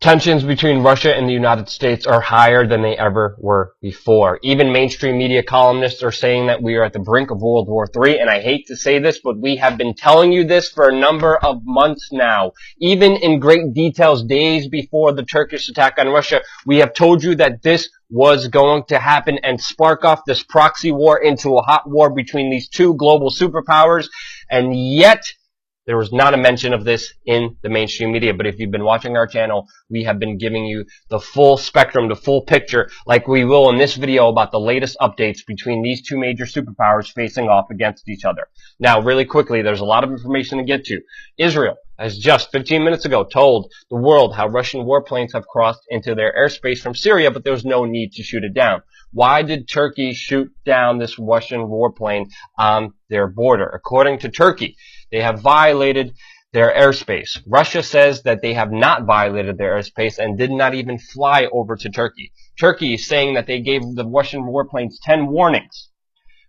Tensions between Russia and the United States are higher than they ever were before. Even mainstream media columnists are saying that we are at the brink of World War III, and I hate to say this, but we have been telling you this for a number of months now. Even in great details days before the Turkish attack on Russia, we have told you that this was going to happen and spark off this proxy war into a hot war between these two global superpowers, and yet there was not a mention of this in the mainstream media. But if you've been watching our channel, we have been giving you the full spectrum, the full picture, like we will in this video about the latest updates between these two major superpowers facing off against each other. Now, really quickly, there's a lot of information to get to. Israel has just 15 minutes ago told the world how Russian warplanes have crossed into their airspace from Syria, but there's no need to shoot it down. Why did Turkey shoot down this Russian warplane on their border? According to Turkey, they have violated their airspace. Russia says that they have not violated their airspace and did not even fly over to Turkey. Turkey is saying that they gave the Russian warplanes 10 warnings.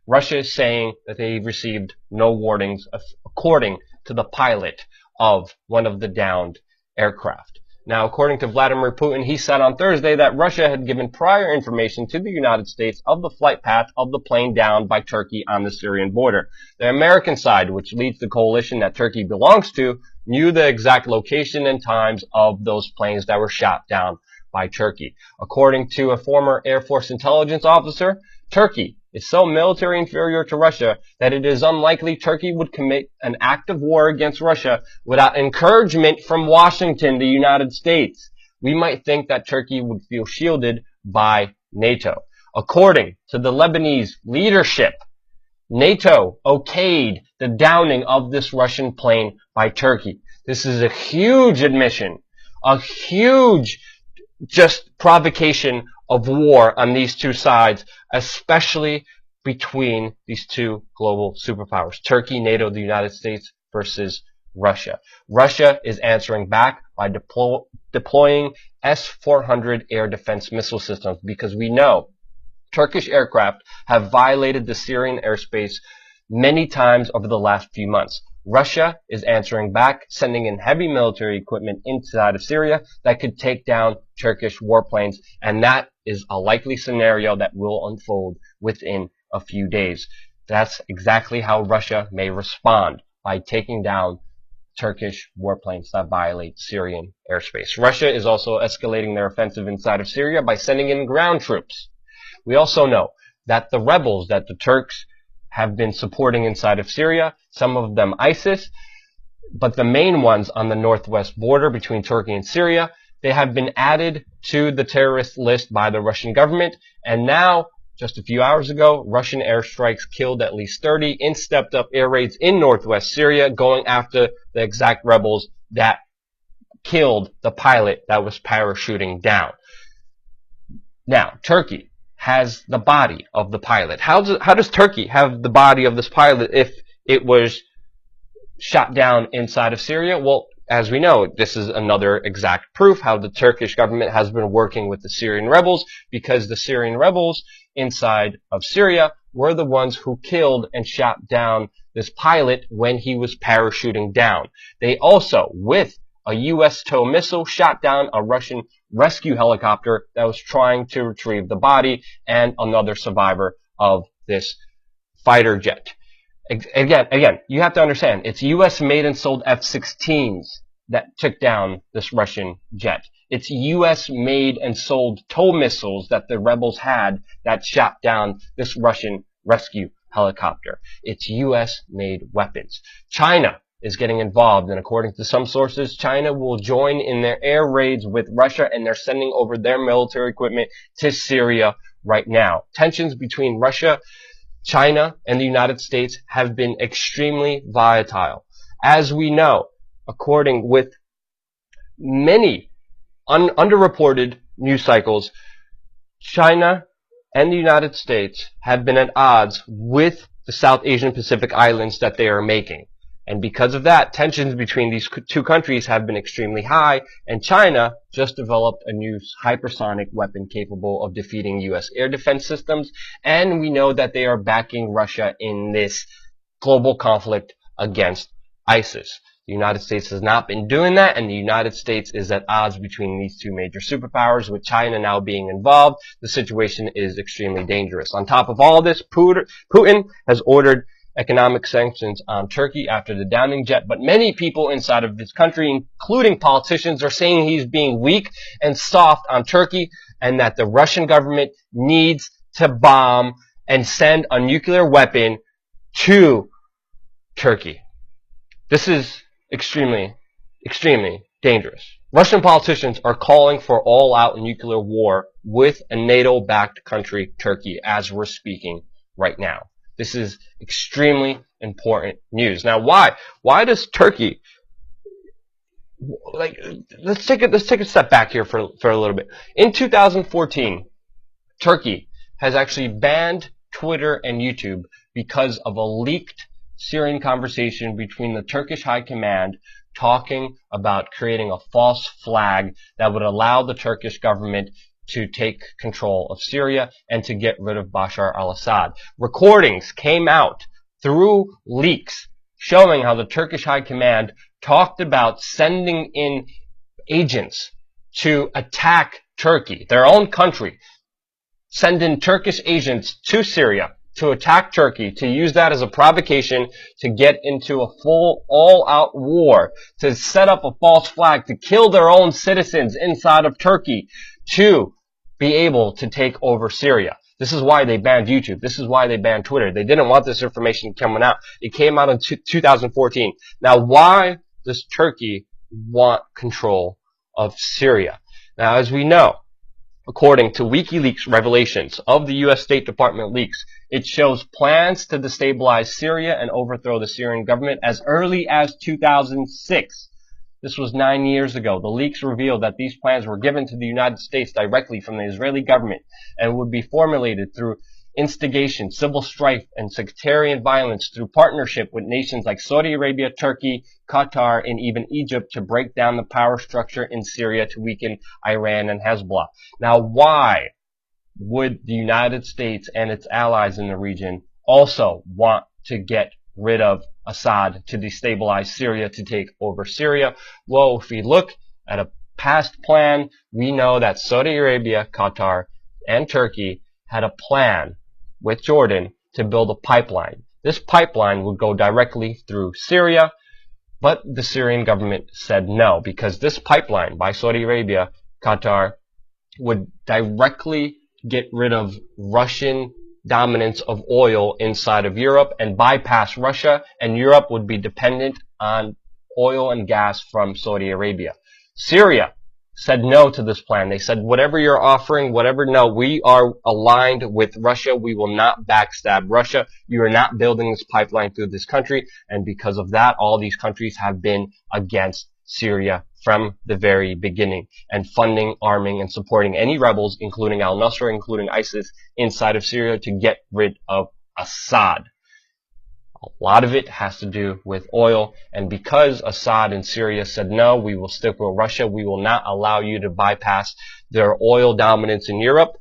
Russia is saying that they received no warnings according to the pilot of one of the downed aircraft. Now, according to Vladimir Putin, he said on Thursday that Russia had given prior information to the United States of the flight path of the plane downed by Turkey on the Syrian border. The American side, which leads the coalition that Turkey belongs to, knew the exact location and times of those planes that were shot down by Turkey. According to a former Air Force intelligence officer, Turkey is so military inferior to Russia that it is unlikely Turkey would commit an act of war against Russia without encouragement from Washington, the United States. We might think that Turkey would feel shielded by NATO. According to the Lebanese leadership, NATO okayed the downing of this Russian plane by Turkey. This is a huge admission, a huge just provocation of war on these two sides, especially between these two global superpowers, Turkey, NATO, the United States versus Russia. Russia is answering back by deploying S-400 air defense missile systems because we know Turkish aircraft have violated the Syrian airspace many times over the last few months. Russia is answering back, sending in heavy military equipment inside of Syria that could take down Turkish warplanes, and that is a likely scenario that will unfold within a few days. That's exactly how Russia may respond, by taking down Turkish warplanes that violate Syrian airspace. Russia is also escalating their offensive inside of Syria by sending in ground troops. We also know that the rebels that the Turks have been supporting inside of Syria, some of them ISIS, but the main ones on the northwest border between Turkey and Syria, they have been added to the terrorist list by the Russian government, and now, just a few hours ago, Russian airstrikes killed at least 30 in stepped-up air raids in northwest Syria, going after the exact rebels that killed the pilot that was parachuting down. Now, Turkey has the body of the pilot. How does Turkey have the body of this pilot if it was shot down inside of Syria? Well, as we know, this is another exact proof how the Turkish government has been working with the Syrian rebels, because the Syrian rebels inside of Syria were the ones who killed and shot down this pilot when he was parachuting down. They also, with a U.S. TOW missile, shot down a Russian rescue helicopter that was trying to retrieve the body and another survivor of this fighter jet. Again, you have to understand, it's U.S. made and sold F-16s that took down this Russian jet. It's U.S. made and sold TOW missiles that the rebels had that shot down this Russian rescue helicopter. It's U.S. made weapons. China is getting involved, and according to some sources, China will join in their air raids with Russia, and they're sending over their military equipment to Syria right now. Tensions between Russia, China, and the United States have been extremely volatile. As we know, according with many underreported news cycles, China and the United States have been at odds with the South Asian Pacific Islands that they are making. And because of that, tensions between these two countries have been extremely high, and China just developed a new hypersonic weapon capable of defeating U.S. air defense systems, and we know that they are backing Russia in this global conflict against ISIS. The United States has not been doing that, and the United States is at odds between these two major superpowers, with China now being involved. The situation is extremely dangerous. On top of all this, Putin has ordered economic sanctions on Turkey after the Downing jet, but many people inside of this country, including politicians, are saying he's being weak and soft on Turkey, and that the Russian government needs to bomb and send a nuclear weapon to Turkey. This is extremely, extremely dangerous. Russian politicians are calling for all-out nuclear war with a NATO-backed country, Turkey, as we're speaking right now. This is extremely important news. Now, why? Why does Turkey, let's take a step back here for a little bit. In 2014, Turkey has actually banned Twitter and YouTube because of a leaked Syrian conversation between the Turkish High Command talking about creating a false flag that would allow the Turkish government to take control of Syria and to get rid of Bashar al-Assad. Recordings came out through leaks showing how the Turkish High Command talked about sending in agents to attack Turkey, their own country, send in Turkish agents to Syria to attack Turkey, to use that as a provocation to get into a full all-out war, to set up a false flag, to kill their own citizens inside of Turkey, to be able to take over Syria. This is why they banned YouTube. This is why they banned Twitter. They didn't want this information coming out. It came out in 2014. Now, why does Turkey want control of Syria? Now, as we know, according to WikiLeaks revelations of the U.S. State Department leaks, it shows plans to destabilize Syria and overthrow the Syrian government as early as 2006. This was 9 years ago. The leaks revealed that these plans were given to the United States directly from the Israeli government and would be formulated through instigation, civil strife, and sectarian violence through partnership with nations like Saudi Arabia, Turkey, Qatar, and even Egypt to break down the power structure in Syria to weaken Iran and Hezbollah. Now, why would the United States and its allies in the region also want to get rid of Assad, to destabilize Syria, to take over Syria? Well, if we look at a past plan, we know that Saudi Arabia, Qatar, and Turkey had a plan with Jordan to build a pipeline. This pipeline would go directly through Syria, but the Syrian government said no, because this pipeline by Saudi Arabia, Qatar, would directly get rid of Russian dominance of oil inside of Europe and bypass Russia, and Europe would be dependent on oil and gas from Saudi Arabia. Syria said no to this plan. They said, whatever you're offering, no, we are aligned with Russia. We will not backstab Russia. You are not building this pipeline through this country. And because of that, all these countries have been against Syria from the very beginning, and funding, arming, and supporting any rebels, including al-Nusra, including ISIS, inside of Syria to get rid of Assad. A lot of it has to do with oil, and because Assad in Syria said no, we will stick with Russia, we will not allow you to bypass their oil dominance in Europe.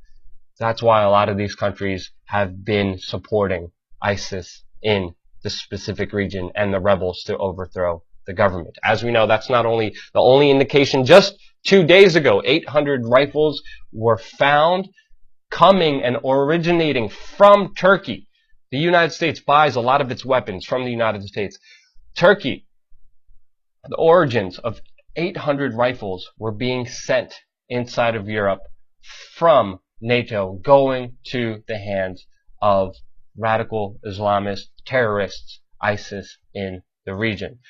That's why a lot of these countries have been supporting ISIS in the specific region and the rebels to overthrow the government. As we know, that's not only the only indication. Just 2 days ago, 800 rifles were found coming and originating from Turkey. The United States buys a lot of its weapons from the United States. Turkey, the origins of 800 rifles were being sent inside of Europe from NATO, going to the hands of radical Islamist terrorists, ISIS, in the region.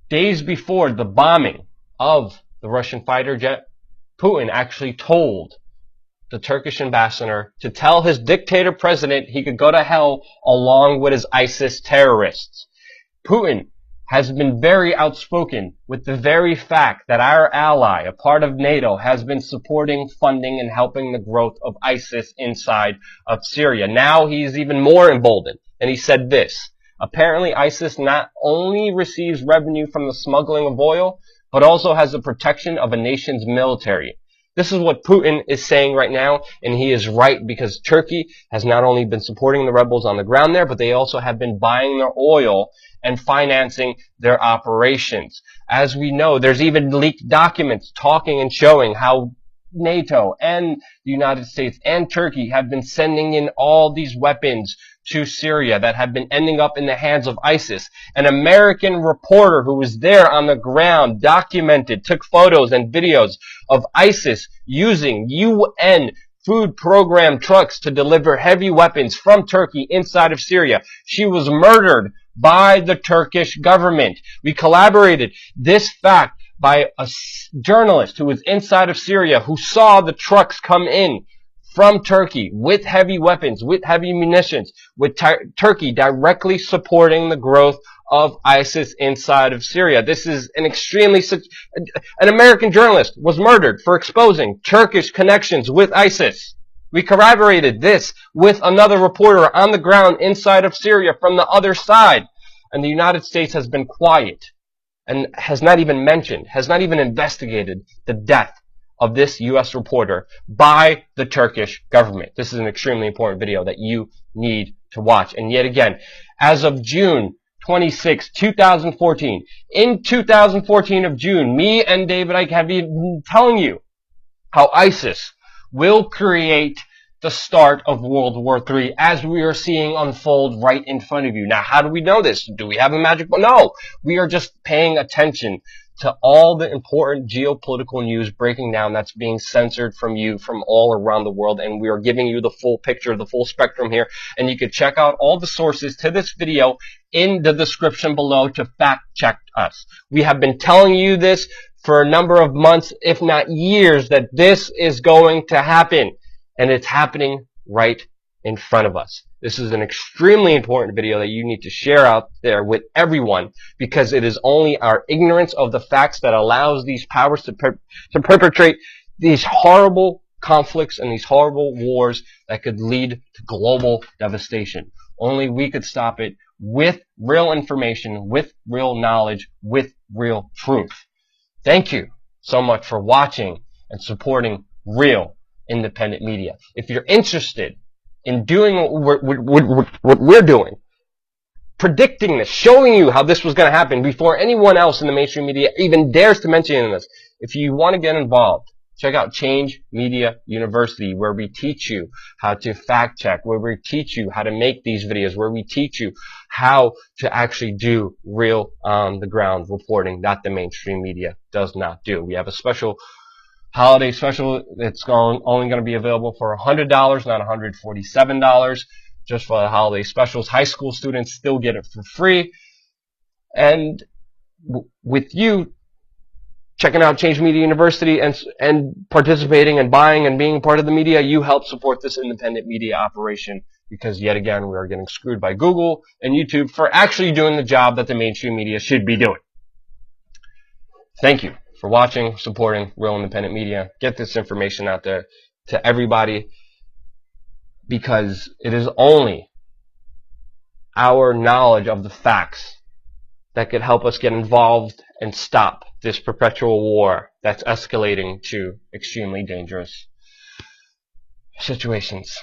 Days before the bombing of the Russian fighter jet, Putin actually told the Turkish ambassador to tell his dictator president he could go to hell along with his ISIS terrorists. Putin has been very outspoken with the very fact that our ally, a part of NATO, has been supporting, funding, and helping the growth of ISIS inside of Syria. Now he's even more emboldened, and he said this. Apparently, ISIS not only receives revenue from the smuggling of oil, but also has the protection of a nation's military. This is what Putin is saying right now, and he is right, because Turkey has not only been supporting the rebels on the ground there, but they also have been buying their oil and financing their operations. As we know, there's even leaked documents talking and showing how NATO and the United States and Turkey have been sending in all these weapons to Syria that have been ending up in the hands of ISIS. An American reporter who was there on the ground documented, took photos and videos of ISIS using UN food program trucks to deliver heavy weapons from Turkey inside of Syria. She was murdered by the Turkish government. We collaborated this fact by a journalist who was inside of Syria, who saw the trucks come in from Turkey with heavy weapons, with heavy munitions, with Turkey directly supporting the growth of ISIS inside of Syria. This is an American journalist was murdered for exposing Turkish connections with ISIS. We corroborated this with another reporter on the ground inside of Syria from the other side. And the United States has been quiet and has not even mentioned, has not even investigated the death of this U.S. reporter by the Turkish government. This is an extremely important video that you need to watch. And yet again, as of June 26, 2014, in 2014 of June, me and David Icke have been telling you how ISIS will create the start of World War III, as we are seeing unfold right in front of you. Now, how do we know this? Do we have a magic bullet? No. We are just paying attention to all the important geopolitical news breaking down that's being censored from you from all around the world, and we are giving you the full picture, the full spectrum here, and you can check out all the sources to this video in the description below to fact check us. We have been telling you this for a number of months, if not years, that this is going to happen. And it's happening right in front of us. This is an extremely important video that you need to share out there with everyone, because it is only our ignorance of the facts that allows these powers to perpetrate these horrible conflicts and these horrible wars that could lead to global devastation. Only we could stop it with real information, with real knowledge, with real truth. Thank you so much for watching and supporting real independent media. If you're interested in doing what we're doing, predicting this, showing you how this was going to happen before anyone else in the mainstream media even dares to mention this, if you want to get involved, check out Change Media University, where we teach you how to fact check, where we teach you how to make these videos, where we teach you how to actually do real on the ground reporting that the mainstream media does not do. We have a special holiday special. It's only going to be available for $100, not $147, just for the holiday specials. High school students still get it for free. And with you checking out Change Media University and participating and buying and being part of the media, you help support this independent media operation, because yet again, we are getting screwed by Google and YouTube for actually doing the job that the mainstream media should be doing. Thank you for watching, supporting real independent media. Get this information out there to everybody, because it is only our knowledge of the facts that could help us get involved and stop this perpetual war that's escalating to extremely dangerous situations.